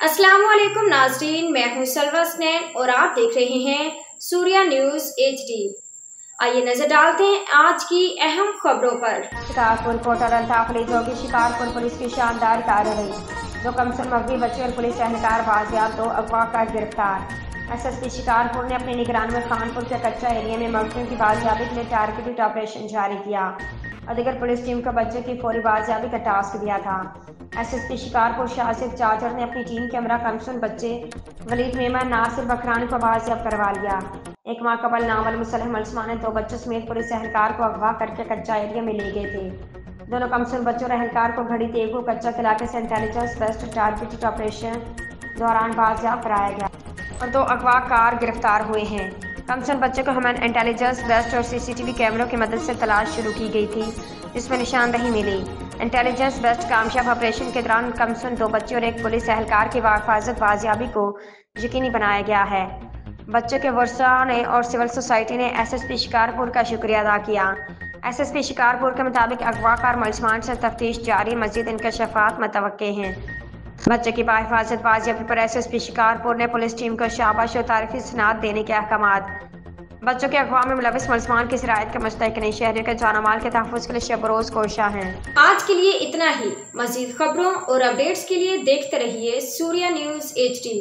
अस्सलाम वालेकुम नाज़रीन, मैं हूं सलवा स्नैन और आप देख रहे हैं सूर्या न्यूज़ HD। आइए नजर डालते हैं आज की अहम खबरों पर। शिकारपुर कोटर अल्ताफ अली जोगी शिकारपुर पुलिस की शानदार कार्रवाई, 2 कमसर मगवी बच्चे और पुलिस एहलकार बाजियाब, 2 अगवाकार गिरफ्तार। SSP शिकारपुर ने अपनी निगरानी में खानपुर के कच्चा एरिया में मगवियों की बाजियाबी के लिए टारगेटेड ऑपरेशन जारी किया और दीगर पुलिस टीम को बच्चे की फौरी बाजियाबी का टास्क दिया था। SSP शिकारपुर शासिद चाचर ने अपनी टीम के हमरा कमसुन बच्चे वलीद मेमन नासिर बकरानी को बाजियाब करवा लिया। एक माह कबल नावल मुसलह मलसमा ने 2 बच्चों समेत पुलिस एहलकार को अगवा करके कच्चा एरिया में ले गए थे। दोनों कमसुन बच्चों और एहलकार को घड़ी तेगू कच्चा इलाके से इंटेलिजेंस बेस्ड टारगेटेड ऑपरेशन दौरान बाजियाब कराया गया और 2 अगवाकार गिरफ्तार हुए हैं। कमसुन बच्चों को हमें इंटेलिजेंस बेस्ड और CCTV कैमरों की मदद से तलाश शुरू की गई थी, जिसमें निशानदही मिली। इंटेलिजेंस बेस्ड कामयाब ऑपरेशन के दौरान कमसुन 2 बच्चे और एक पुलिस एहलकार की हिफाजत बाजियाबी को यकीनी बनाया गया है। बच्चों के वर्षा ने और सिविल सोसाइटी ने SSP शिकारपुर का शुक्रिया अदा किया। SSP शिकारपुर के मुताबिक अगवाकार मलसमान से तफ्तीश जारी, मजीद इंकशाफात मुतवक्के हैं। बच्चे की बाहिफाजत बाजियाबी पर SSP शिकारपुर ने पुलिस टीम को शाबाश और तारीफी सनात देने के अहकामात। बच्चों के अगवा में मुलविस मलसमान की शराइत के मुस्तहक़ीन शहरियों के जान माल के तहफ़्फ़ुज़ के लिए शब रोज़ कोशा हैं। आज के लिए इतना ही। मज़ीद खबरों और अपडेट्स के लिए देखते रहिए सूर्या न्यूज़ HD।